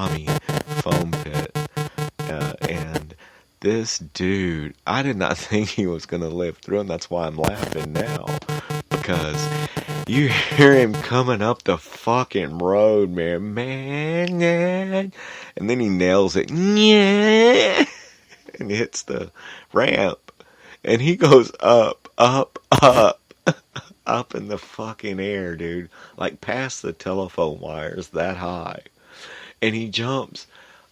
Tommy foam pit. And this dude, I did not think he was going to live through, and that's why I'm laughing now. Because you hear him coming up the fucking road, man. And then he nails it. And hits the ramp. And he goes up, up in the fucking air, dude. Like past the telephone wires that high. And he jumps.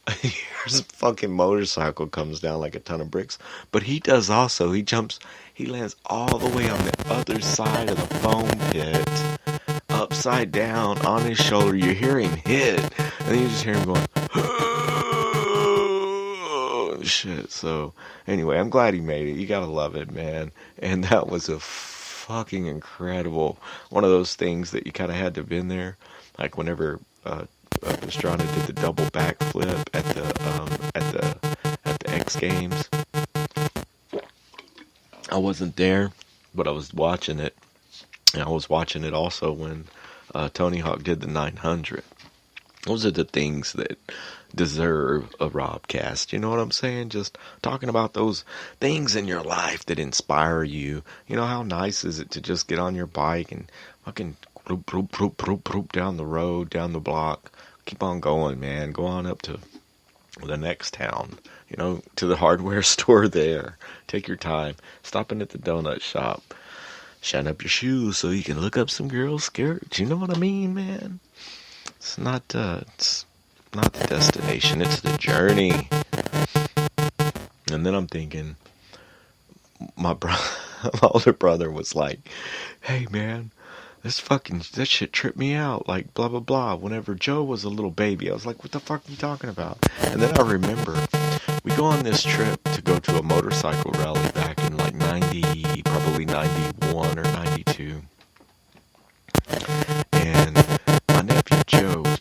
Here's a fucking motorcycle comes down like a ton of bricks. But he does also. He jumps. He lands all the way on the other side of the foam pit. Upside down on his shoulder. You hear him hit. And then you just hear him going, oh, shit. So, anyway, I'm glad he made it. You gotta love it, man. And that was a fucking incredible. One of those things that you kind of had to have been there. Like whenever Pastrana did the double backflip at the X Games. I wasn't there, but I was watching it. And I was watching it also when Tony Hawk did the 900. Those are the things that deserve a Robcast. You know what I'm saying? Just talking about those things in your life that inspire you. You know, how nice is it to just get on your bike and fucking proop down the road, down the block. Keep on going, man. Go on up to the next town. You know, to the hardware store there. Take your time. Stopping at the donut shop. Shine up your shoes so you can look up some girls' skirts. You know what I mean, man? It's not the destination. It's the journey. And then I'm thinking, my older brother was like, hey, man, that shit tripped me out, like, blah, blah, blah. Whenever Joe was a little baby, I was like, what the fuck are you talking about? And then I remember, we go on this trip to go to a motorcycle rally back in, like, probably 91 or 92. And my nephew Joe was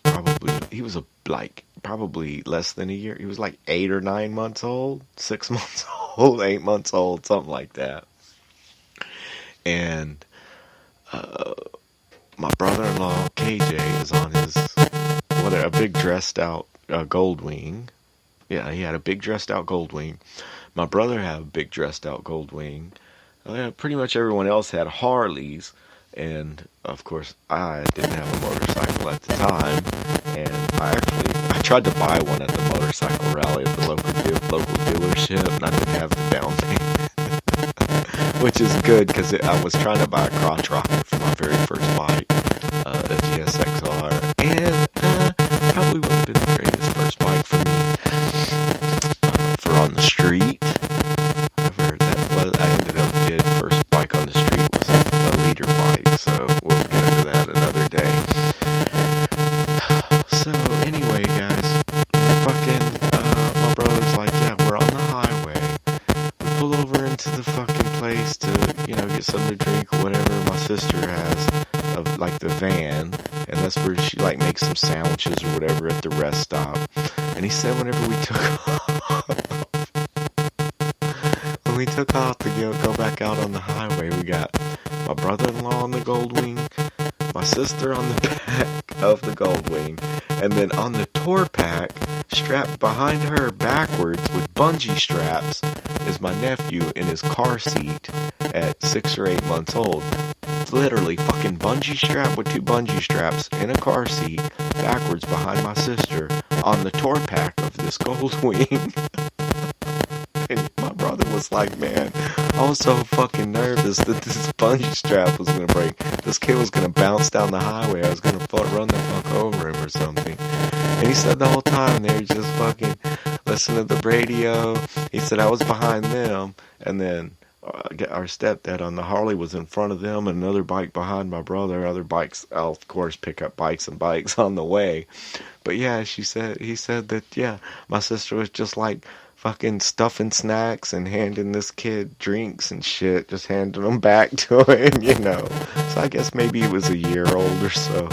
probably less than a year. He was like 8 or 9 months old, 6 months old, 8 months old, something like that. And my brother-in-law KJ is on his a big dressed out Goldwing. Yeah, he had a big dressed out Goldwing. My brother had a big dressed out Goldwing. Pretty much everyone else had Harleys, and of course I didn't have a motorcycle at the time. And I tried to buy one at the motorcycle rally at the local dealership, and I didn't have the down payment. Which is good, because I was trying to buy a crotch rocket for my very first bike, a GSXR, and probably would have been the greatest first bike for me for on the street. I ended up getting first bike on the street was a liter bike, so we'll get into that another day. So anyway, guys, my brother's like, yeah, we're on the highway. We pull over into the fucking place to, get something to drink or whatever my sister has, of like the van, and that's where she like makes some sandwiches or whatever at the rest stop. And he said whenever we took off to go back out on the highway, we got my brother-in-law on the Goldwing, my sister on the back of the Goldwing, and then on the tour pack, strapped behind her backwards with bungee straps, is my nephew in his car seat at 6 or 8 months old. Literally fucking bungee strap with 2 bungee straps in a car seat backwards behind my sister on the tour pack of this Goldwing. And my brother was like, man, I was so fucking nervous that this bungee strap was going to break. This kid was going to bounce down the highway. I was going to run the fuck over him or something. And he said the whole time they were just fucking listening to the radio. He said I was behind them, and then our stepdad on the Harley was in front of them, and another bike behind my brother. Other bikes, I'll of course pick up bikes on the way. But yeah, he said that, yeah, my sister was just like fucking stuffing snacks and handing this kid drinks and shit, just handing them back to him, So I guess maybe he was a year old or so.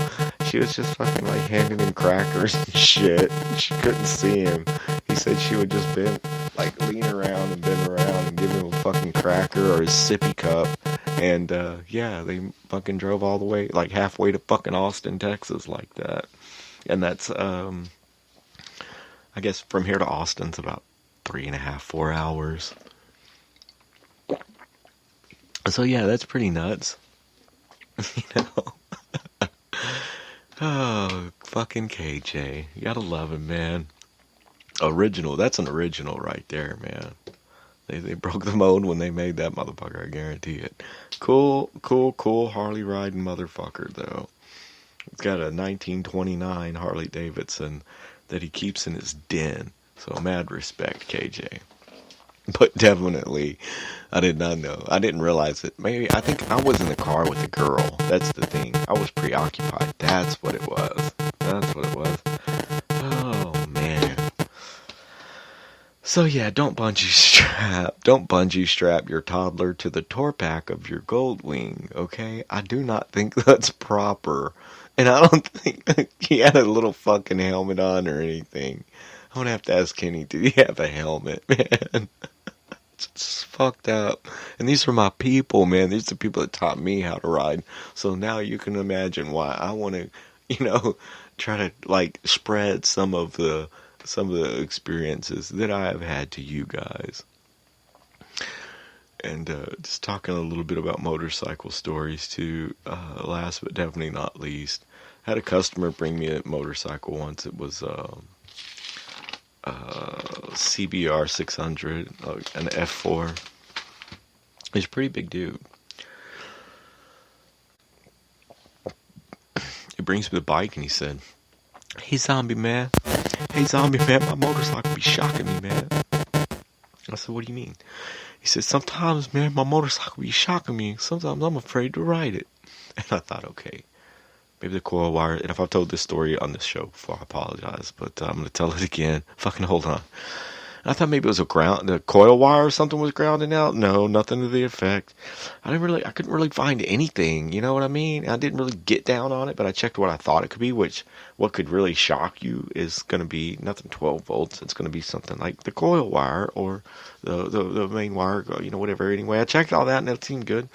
She was just fucking like handing him crackers and shit. She couldn't see him. He said she would just lean around and bend around and give him a fucking cracker or his sippy cup. And yeah, they fucking drove all the way, like halfway to fucking Austin, Texas like that. And that's I guess from here to Austin's about 3.5, 4 hours. So yeah, that's pretty nuts. You know? Oh, fucking KJ. You gotta love him, man. Original. That's an original right there, man. They broke the mold when they made that motherfucker, I guarantee it. Cool Harley riding motherfucker, though. He's got a 1929 Harley Davidson that he keeps in his den. So mad respect, KJ. But definitely, I did not know. I didn't realize it. Maybe, I think I was in the car with a girl. That's the thing. I was preoccupied. That's what it was. That's what it was. Oh, man. So yeah, don't bungee strap your toddler to the tour pack of your Goldwing, okay? I do not think that's proper. And I don't think he had a little fucking helmet on or anything. I'm gonna have to ask Kenny, did he have a helmet, man? It's fucked up. And these are my people, man. These are the people that taught me how to ride. So now you can imagine why I want to, try to like spread some of the experiences that I have had to you guys. And just talking a little bit about motorcycle stories too. Last but definitely not least, I had a customer bring me a motorcycle once. It was CBR 600, an F4. He's a pretty big dude. He brings me the bike and he said, Hey zombie man, my motorcycle be shocking me, man. I said, what do you mean? He said, sometimes, man, my motorcycle be shocking me. Sometimes I'm afraid to ride it. And I thought, okay, maybe the coil wire. And if I've told this story on this show before, I apologize. But I'm going to tell it again. Fucking hold on. I thought maybe it was the coil wire or something was grounding out. No, nothing to the effect. I couldn't really find anything. You know what I mean? I didn't really get down on it, but I checked what I thought it could be, which what could really shock you is going to be nothing 12 volts. It's going to be something like the coil wire or the main wire, whatever. Anyway, I checked all that and it seemed good.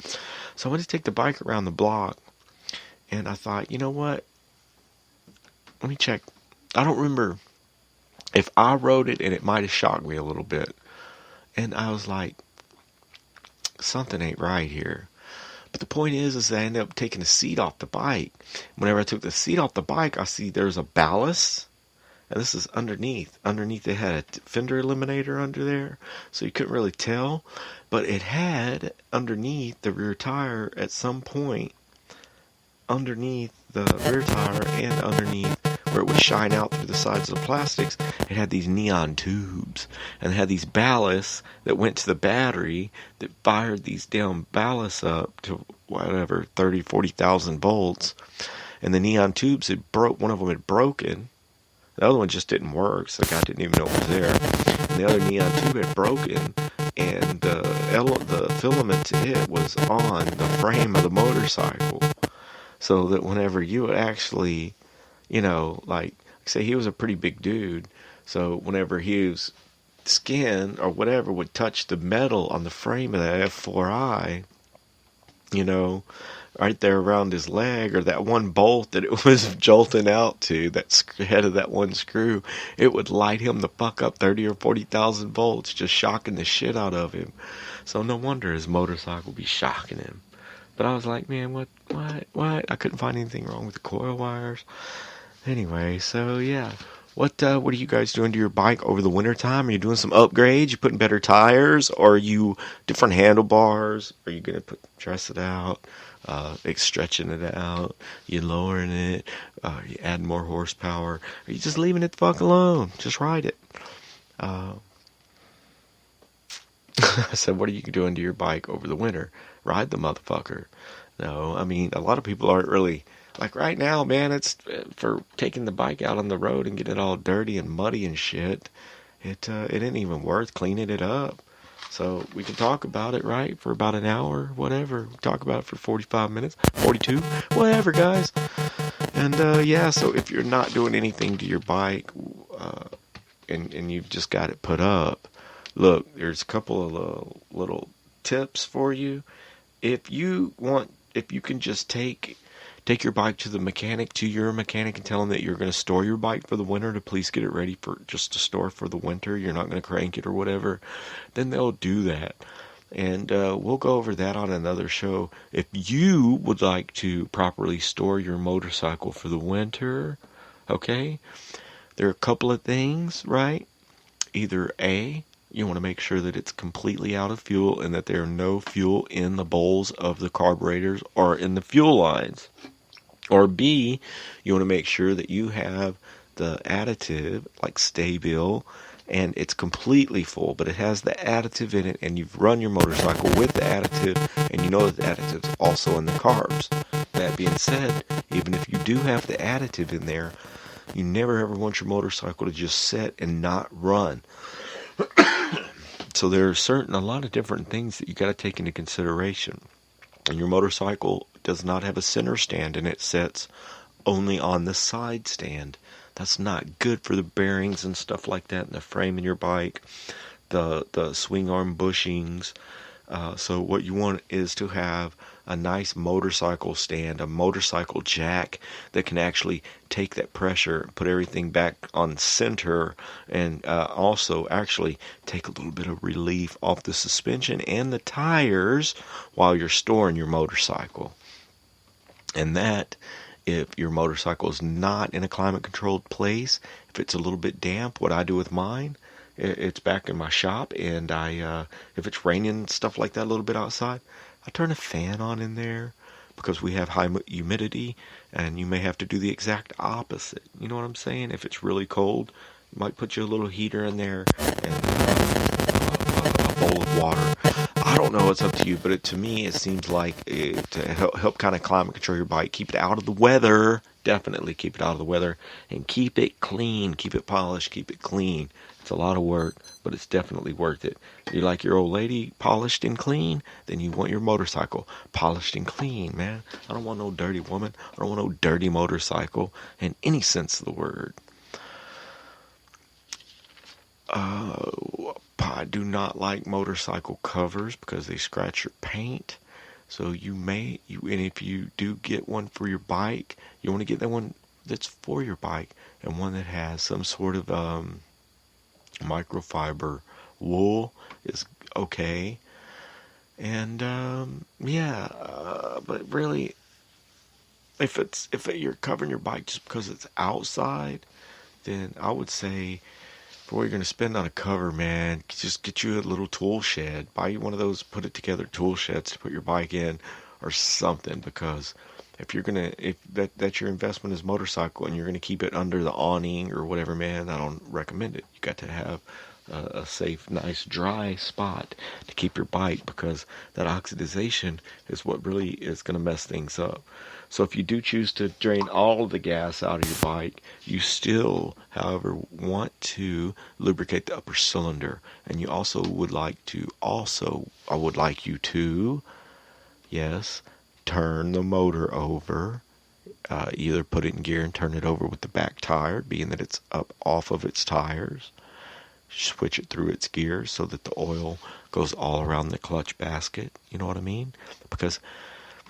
So I went to take the bike around the block and I thought, you know what? Let me check. I don't remember if I rode it, and it might have shocked me a little bit. And I was like, something ain't right here. But the point is that I ended up taking the seat off the bike. Whenever I took the seat off the bike, I see there's a ballast. And this is underneath. Underneath it had a fender eliminator under there. So you couldn't really tell. But it had underneath the rear tire at some point. Underneath the rear tire and underneath where it would shine out through the sides of the plastics, it had these neon tubes, and it had these ballasts that went to the battery that fired these damn ballasts up to whatever 40,000 volts. And the neon tubes one of them had broken. The other one just didn't work, so the guy didn't even know it was there. And the other neon tube had broken, and the filament to it was on the frame of the motorcycle. So that whenever you would actually, like say he was a pretty big dude, so whenever his skin or whatever would touch the metal on the frame of that F4i, right there around his leg, or that one bolt that it was jolting out to, that head of that one screw, it would light him the fuck up 30 or 40,000 volts, just shocking the shit out of him. So no wonder his motorcycle would be shocking him. But I was like, man, what? I couldn't find anything wrong with the coil wires. Anyway, so yeah. What are you guys doing to your bike over the winter time? Are you doing some upgrades? You putting better tires? Or are you different handlebars? Are you going to dress it out? Stretching it out? You lowering it? You adding more horsepower? Are you just leaving it the fuck alone? Just ride it. I said, what are you doing to your bike over the winter? Ride the motherfucker. No, I mean, a lot of people aren't really, like right now, man, it's for taking the bike out on the road and getting it all dirty and muddy and shit. It ain't even worth cleaning it up. So we can talk about it, right, for about an hour, whatever. Talk about it for 45 minutes, 42, whatever, guys. And, yeah, so if you're not doing anything to your bike and you've just got it put up, look, there's a couple of little tips for you. If you can just take Take your bike to your mechanic, and tell them that you're going to store your bike for the winter to please get it ready for just to store for the winter. You're not going to crank it or whatever. Then they'll do that. And we'll go over that on another show. If you would like to properly store your motorcycle for the winter, okay, there are a couple of things, right? Either A, you want to make sure that it's completely out of fuel and that there are no fuel in the bowls of the carburetors or in the fuel lines. Or B, you want to make sure that you have the additive, like Stabil, and it's completely full, but it has the additive in it, and you've run your motorcycle with the additive, and you know that the additive's also in the carbs. That being said, even if you do have the additive in there, you never ever want your motorcycle to just sit and not run. So there are a lot of different things that you got to take into consideration. And your motorcycle does not have a center stand, and it sits only on the side stand. That's not good for the bearings and stuff like that, and the frame in your bike, the swing arm bushings. So what you want is to have a nice motorcycle stand, a motorcycle jack that can actually take that pressure, put everything back on center, and also actually take a little bit of relief off the suspension and the tires while you're storing your motorcycle. And that, if your motorcycle is not in a climate-controlled place, if it's a little bit damp, what I do with mine, it's back in my shop, and if it's raining, stuff like that a little bit outside, I turn a fan on in there because we have high humidity, and you may have to do the exact opposite. You know what I'm saying? If it's really cold, you might put you a little heater in there and a bowl of water. I don't know, it's up to you, but to me, it seems like to help kind of climate control your bike, keep it out of the weather, definitely keep it out of the weather, and keep it clean, keep it polished, keep it clean. It's a lot of work, but it's definitely worth it. You like your old lady polished and clean, then you want your motorcycle polished and clean, man. I don't want no dirty woman. I don't want no dirty motorcycle in any sense of the word. I do not like motorcycle covers because they scratch your paint. So and if you do get one for your bike, you want to get that one that's for your bike and one that has some sort of microfiber wool is okay. And but really, if you're covering your bike just because it's outside, then I would say, for what you're going to spend on a cover, man, just get you a little tool shed. Buy you one of those put it together tool sheds to put your bike in or something, because if that's your investment is motorcycle and you're going to keep it under the awning or whatever, man, I don't recommend it. You got to have a safe, nice, dry spot to keep your bike, because that oxidization is what really is going to mess things up. So if you do choose to drain all of the gas out of your bike, you still, however, want to lubricate the upper cylinder. And you also I would like you to, yes, turn the motor over. Either put it in gear and turn it over with the back tire, being that it's up off of its tires. Switch it through its gears so that the oil goes all around the clutch basket. You know what I mean? Because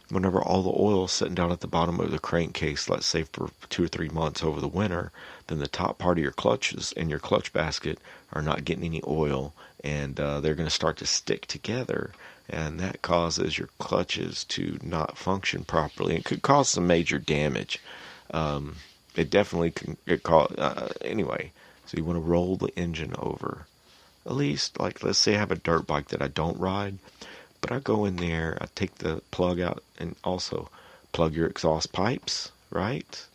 whenever all the oil is sitting down at the bottom of the crankcase, let's say for 2 or 3 months over the winter, then the top part of your clutches and your clutch basket are not getting any oil, and they're going to start to stick together, and that causes your clutches to not function properly. It could cause some major damage. It definitely can. Anyway, so you want to roll the engine over. At least, like, let's say I have a dirt bike that I don't ride. But I go in there, I take the plug out, and also plug your exhaust pipes, right?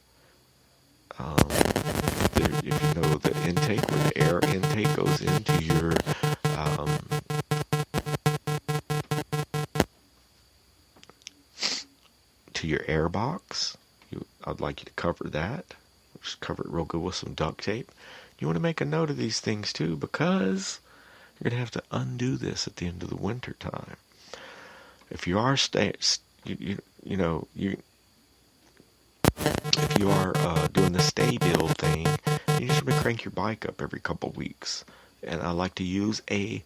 If you know the intake, where the air intake goes into your air box, I'd like you to cover that. Just cover it real good with some duct tape. You want to make a note of these things too, because you're going to have to undo this at the end of the winter time. If you are if you are doing the stay build thing, you just want to crank your bike up every couple weeks. And I like to use a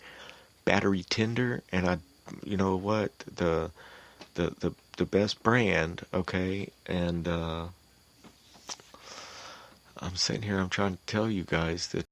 battery tender, and you know what, the the best brand, okay? And I'm sitting here, I'm trying to tell you guys that